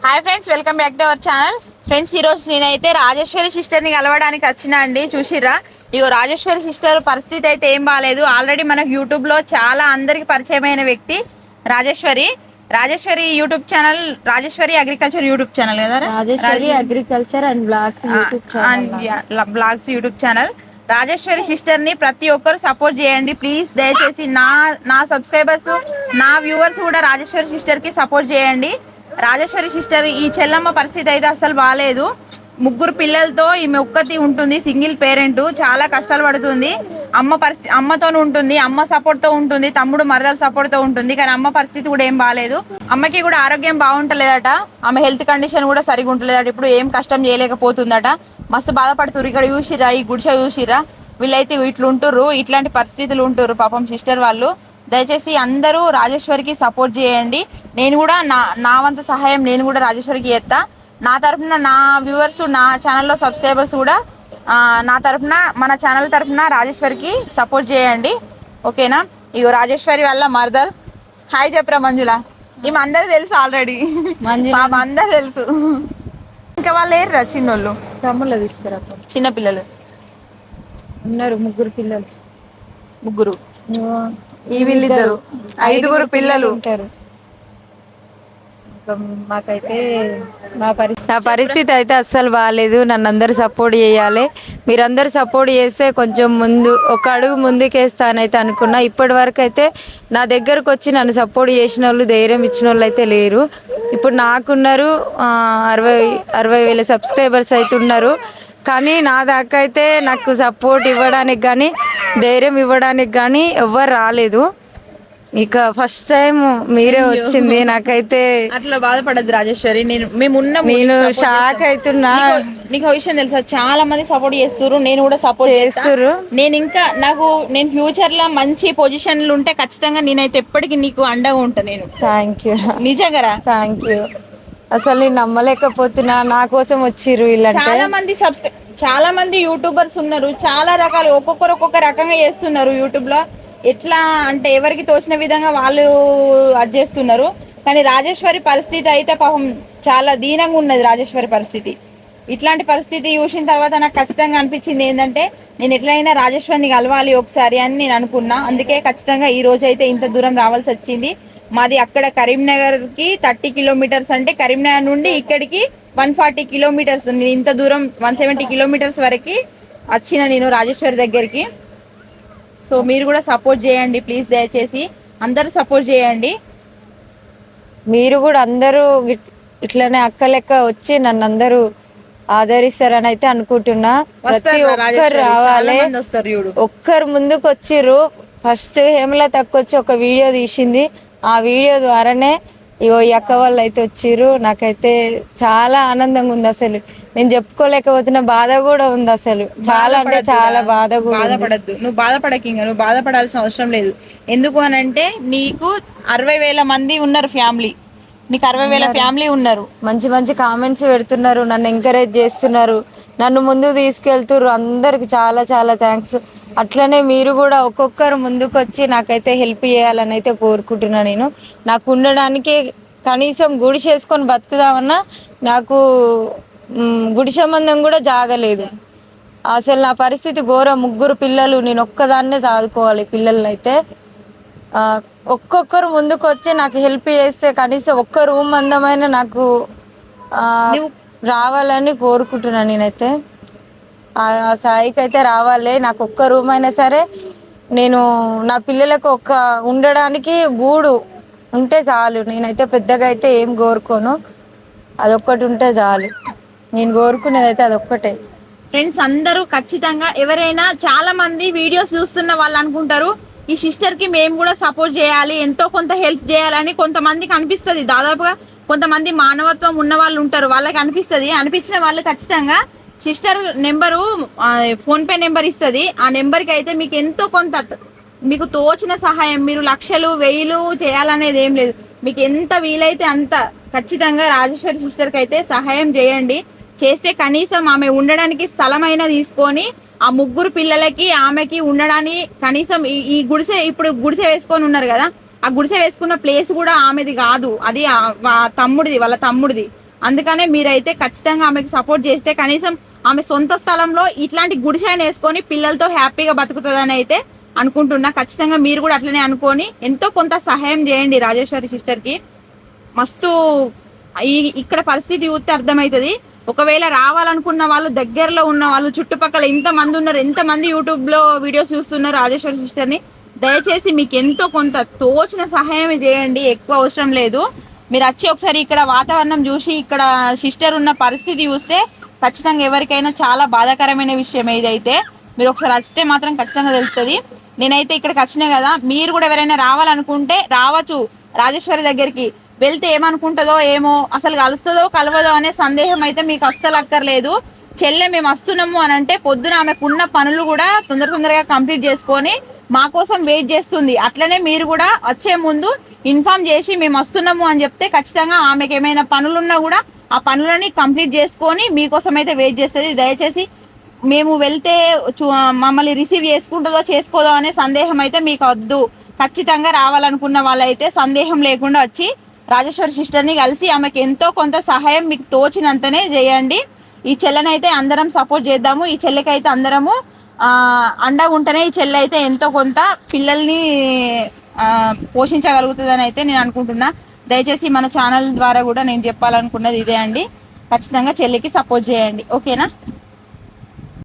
Hi friends, welcome back to our channel. Friends, ఈ రోజు నేనైతే రాజేశ్వరి సిస్టర్ ని కలవడానికి వచ్చినా అండి. చూసిర్రా? ఇగో రాజేశ్వరి సిస్టర్ పరిస్థితి అయితే ఏం బాగాలేదు. ఆల్రెడీ మనకు యూట్యూబ్ లో చాలా అందరికి పరిచయమైన వ్యక్తి Rajeshwari YouTube channel, Rajeshwari agriculture YouTube channel కదా, Rajeshwari agriculture and blogs YouTube channel. Rajeshwari sister ని ప్రతి ఒక్కరు సపోర్ట్ చేయండి ప్లీజ్. దయచేసి నా సబ్స్క్రైబర్స్, నా వ్యూవర్స్ కూడా రాజేశ్వరి సిస్టర్ కి సపోర్ట్ చేయండి. రాజేశ్వరి సిస్టర్ ఈ చెల్లమ్మ పరిస్థితి అయితే అసలు బాగాలేదు. 3 పిల్లలతో ఈమె ఒక్కతి ఉంటుంది, సింగిల్ పేరెంట్. చాలా కష్టాలు పడుతుంది. అమ్మతో ఉంటుంది, అమ్మ సపోర్ట్ తో ఉంటుంది, తమ్ముడు మరదల సపోర్ట్ తో ఉంటుంది. కానీ అమ్మ పరిస్థితి కూడా ఏం బాగాలేదు. అమ్మకి కూడా ఆరోగ్యం బాగుంటలేదట, ఆమె హెల్త్ కండిషన్ కూడా సరిగా ఉంటలేదట. ఇప్పుడు ఏం కష్టం చేయలేకపోతుందట. మస్తు బాధపడుతుర్రు. ఇక్కడ చూసిరా, ఈ గుడిసె చూసిరా, వీళ్ళైతే ఇట్లుంటుర్రు, ఇట్లాంటి పరిస్థితులు ఉంటుర్రు పాపం సిస్టర్ వాళ్ళు. దయచేసి అందరూ రాజేశ్వరికి సపోర్ట్ చేయండి. నేను కూడా నా వంతు సహాయం నేను కూడా రాజేశ్వరికి చేస్తా. నా తరఫున నా వ్యూవర్స్, నా ఛానల్లో సబ్స్క్రైబర్స్ కూడా నా తరఫున, మన ఛానల్ తరఫున రాజేశ్వరికి సపోర్ట్ చేయండి. ఓకేనా? ఇగో రాజేశ్వరి వల్ల మరదల్. హాయ్ చెప్పరా మంజుల. ఈమె అందరూ తెలుసు ఆల్రెడీ, పాప అందరూ తెలుసు. ఇంకా వాళ్ళు ఏర్రా చిన్నోళ్ళు, తమ్ముళ్ళు తీసుకురా. చిన్నపిల్లలు ఉన్నారు 3 పిల్లలు. 3 ఈ వీళ్ళిద్దరు 5 పిల్లలు ఉంటారు. మాకైతే నా పరిస్థితి అయితే అస్సలు బాగాలేదు. నన్ను అందరు సపోర్ట్ చేయాలి. మీరందరూ సపోర్ట్ చేస్తే కొంచెం ఒక అడుగు ముందుకేస్తానైతే అనుకున్నా. ఇప్పటి వరకు అయితే నా దగ్గరకు వచ్చి నన్ను సపోర్ట్ చేసిన వాళ్ళు, ధైర్యం ఇచ్చిన వాళ్ళు అయితే లేరు. ఇప్పుడు నాకున్నారు 60,000 సబ్స్క్రైబర్స్ అయితే ఉన్నారు. కానీ నా దాకా అయితే నాకు సపోర్ట్ ఇవ్వడానికి కానీ, ధైర్యం ఇవ్వడానికి కానీ ఎవ్వరు రాలేదు. ఇక ఫస్ట్ టైం మీరే వచ్చింది. నాకైతే అట్లా బాధపడద్దు రాజేశ్వరి. నేను షాక్ అవుతున్నా. నీకు విషయం తెలుసా, చాలా మంది సపోర్ట్ చేస్తున్నారు, నేను కూడా సపోర్ట్ చేస్తున్నారు. నేను ఫ్యూచర్ లో మంచి పొజిషన్లు ఉంటే ఖచ్చితంగా నేనైతే ఎప్పటికీ నీకు అండగా ఉంటా. నేను థ్యాంక్ యూ. నిజంగా థ్యాంక్ యూ. అసలు నేను నమ్మలేకపోతున్నా నా కోసం వచ్చిర్రు ఇలాంటి. చాలా మంది యూట్యూబర్స్ ఉన్నారు, చాలా రకాలు, ఒక్కొక్క రకంగా చేస్తున్నారు యూట్యూబ్ లో. ఎట్లా అంటే ఎవరికి తోచిన విధంగా వాళ్ళు అది చేస్తున్నారు. కానీ రాజేశ్వరి పరిస్థితి అయితే పాపం చాలా దీనంగా ఉన్నది. రాజేశ్వరి పరిస్థితి, ఇట్లాంటి పరిస్థితి చూసిన తర్వాత నాకు ఖచ్చితంగా అనిపించింది ఏంటంటే, నేను ఎట్లయినా రాజేశ్వరిని కలవాలి ఒకసారి అని నేను అనుకున్నా. అందుకే ఖచ్చితంగా ఈ రోజు అయితే ఇంత దూరం రావాల్సి వచ్చింది. మాది అక్కడ కరీంనగర్కి 30 కిలోమీటర్స్, అంటే కరీంనగర్ నుండి ఇక్కడికి 140 కిలోమీటర్స్. నేను ఇంత దూరం 170 కిలోమీటర్స్ వరకు వచ్చిన నేను రాజేశ్వరి దగ్గరికి. సో మీరు కూడా సపోర్ట్ చేయండి ప్లీజ్. దయచేసి అందరూ సపోర్ట్ చేయండి. మీరు కూడా అందరూ ఇట్లనే అక్క లెక్క వచ్చి నన్ను అందరూ ఆదరిస్తారని అయితే అనుకుంటున్నా. ప్రతి ఒక్కరు రావాలి. ఒక్కరు ముందుకు వచ్చిర్రు. ఫస్ట్ హేమలత అక్క వచ్చి ఒక వీడియో తీసింది. ఆ వీడియో ద్వారానే ఈ అక్క వాళ్ళు అయితే వచ్చిర్రు. నాకైతే చాలా ఆనందంగా ఉంది. అసలు నేను చెప్పుకోలేకపోతున్నా, బాధ కూడా ఉంది. అసలు చాలా అంటే చాలా బాధపడద్దు. నువ్వు నువ్వు బాధపడాల్సిన అవసరం లేదు. ఎందుకు అని అంటే నీకు 60,000 మంది ఉన్నారు ఫ్యామిలీ. నీకు 60,000 ఫ్యామిలీ ఉన్నారు. మంచి మంచి కామెంట్స్ పెడుతున్నారు, నన్ను ఎంకరేజ్ చేస్తున్నారు, నన్ను ముందుకు తీసుకెళ్తున్నారు. అందరికి చాలా చాలా థ్యాంక్స్. అట్లనే మీరు కూడా ఒక్కొక్కరు ముందుకు వచ్చి నాకైతే హెల్ప్ చేయాలని అయితే కోరుకుంటున్నా. నాకు ఉండడానికి కనీసం గుడి చేసుకొని బతుకుదామన్నా నాకు గుడి సంబంధం కూడా జాగలేదు. అసలు నా పరిస్థితి ఘోరం. 3 పిల్లలు, నేను ఒక్కదాన్నే చదువుకోవాలి పిల్లల్ని. అయితే ఒక్కొక్కరు ముందుకు వచ్చి నాకు హెల్ప్ చేస్తే కనీసం ఒక్క రూమ్ అందమైన నాకు రావాలని కోరుకుంటున్నాను. నేనైతే ఆ స్థాయికి అయితే రావాలి. నాకు ఒక్క రూమ్ అయినా సరే, నేను నా పిల్లలకు ఉండడానికి గూడు ఉంటే చాలు. నేనైతే పెద్దగా అయితే ఏం కోరుకోను, అదొక్కటి ఉంటే చాలు. నేను కోరుకునేది అయితే అదొక్కటే. ఫ్రెండ్స్ అందరూ ఖచ్చితంగా, ఎవరైనా చాలా మంది వీడియోస్ చూస్తున్న వాళ్ళు అనుకుంటారు ఈ సిస్టర్ కి మేము కూడా సపోర్ట్ చేయాలి, ఎంతో కొంత హెల్ప్ చేయాలని కొంతమందికి అనిపిస్తుంది. దాదాపుగా కొంతమంది మానవత్వం ఉన్న వాళ్ళు ఉంటారు, వాళ్ళకి అనిపిస్తుంది. అనిపించిన వాళ్ళు ఖచ్చితంగా sister number, phone pay number ఇస్తుంది. ఆ నెంబర్కి అయితే మీకు ఎంతో కొంత, మీకు తోచిన సహాయం, మీరు లక్షలు 1000 చేయాలనేది ఏం లేదు. మీకు ఎంత వీలైతే అంత ఖచ్చితంగా రాజేశ్వరి సిస్టర్కి అయితే సహాయం చేయండి. చేస్తే కనీసం ఆమె ఉండడానికి స్థలమైనా తీసుకొని ఆ 3 పిల్లలకి, ఆమెకి ఉండడానికి కనీసం ఈ గుడిసె, ఇప్పుడు గుడిసె వేసుకొని ఉన్నారు కదా, ఆ గుడిసె వేసుకున్న ప్లేస్ కూడా ఆమెది కాదు, అది తమ్ముడిది, వాళ్ళ తమ్ముడిది. అందుకనే మీరైతే ఖచ్చితంగా ఆమెకు సపోర్ట్ చేస్తే కనీసం ఆమె సొంత స్థలంలో ఇట్లాంటి గుడిసెని వేసుకొని పిల్లలతో హ్యాపీగా బతుకుతుందని అయితే అనుకుంటున్నా. ఖచ్చితంగా మీరు కూడా అట్లనే అనుకొని ఎంతో కొంత సహాయం చేయండి రాజేశ్వరి సిస్టర్ కి. మస్తు ఇక్కడ పరిస్థితి చూస్తే అర్థమవుతుంది. ఒకవేళ రావాలనుకున్న వాళ్ళు, దగ్గరలో ఉన్న వాళ్ళు, చుట్టుపక్కల ఎంతమంది ఉన్నారు, ఎంతమంది యూట్యూబ్ లో వీడియోస్ చూస్తున్నారు రాజేశ్వరి సిస్టర్ ని, దయచేసి మీకు ఎంతో కొంత తోచిన సహాయం చేయండి. ఎక్కువ అవసరం లేదు. మీరు వచ్చి ఒకసారి ఇక్కడ వాతావరణం చూసి ఇక్కడ సిస్టర్ ఉన్న పరిస్థితి చూస్తే ఖచ్చితంగా ఎవరికైనా చాలా బాధాకరమైన విషయం ఇదైతే. మీరు ఒకసారి వస్తే మాత్రం ఖచ్చితంగా తెలుస్తుంది. నేనైతే ఇక్కడికి వచ్చినా కదా, మీరు కూడా ఎవరైనా రావాలనుకుంటే రావచ్చు రాజేశ్వరి దగ్గరికి. వెళ్తే ఏమనుకుంటుందో ఏమో, అసలు కలుస్తుందో కలవదో అనే సందేహం అయితే మీకు అస్సలు అక్కర్లేదు. చెల్లె మేము వస్తున్నాము అని అంటే పొద్దున ఆమెకున్న పనులు కూడా తొందరగా కంప్లీట్ చేసుకొని మా కోసం వెయిట్ చేస్తుంది. అట్లనే మీరు కూడా వచ్చే ముందు ఇన్ఫార్మ్ చేసి మేము వస్తున్నాము అని చెప్తే ఖచ్చితంగా ఆమెకి ఏమైనా పనులున్నా కూడా ఆ పనులని కంప్లీట్ చేసుకొని మీకోసం అయితే వెయిట్ చేస్తుంది. దయచేసి మేము వెళ్తే మమ్మల్ని రిసీవ్ చేసుకుంటుందో చేసుకోదో అనే సందేహం అయితే మీకు వద్దు. ఖచ్చితంగా రావాలనుకున్న వాళ్ళైతే సందేహం లేకుండా వచ్చి రాజేశ్వరి సిస్టర్ని కలిసి ఆమెకి ఎంతో కొంత సహాయం మీకు తోచినంతనే చేయండి. ఈ చెల్లెనైతే అందరం సపోర్ట్ చేద్దాము. ఈ చెల్లెకైతే అందరము అండగా ఉంటేనే ఈ చెల్లె అయితే ఎంతో కొంత పిల్లల్ని పోషించగలుగుతుందని అయితే నేను అనుకుంటున్నా. దయచేసి మన ఛానల్ ద్వారా కూడా నేను చెప్పాలనుకున్నది ఇదే అండి. ఖచ్చితంగా చెల్లికి సపోర్ట్ చేయండి. ఓకేనా?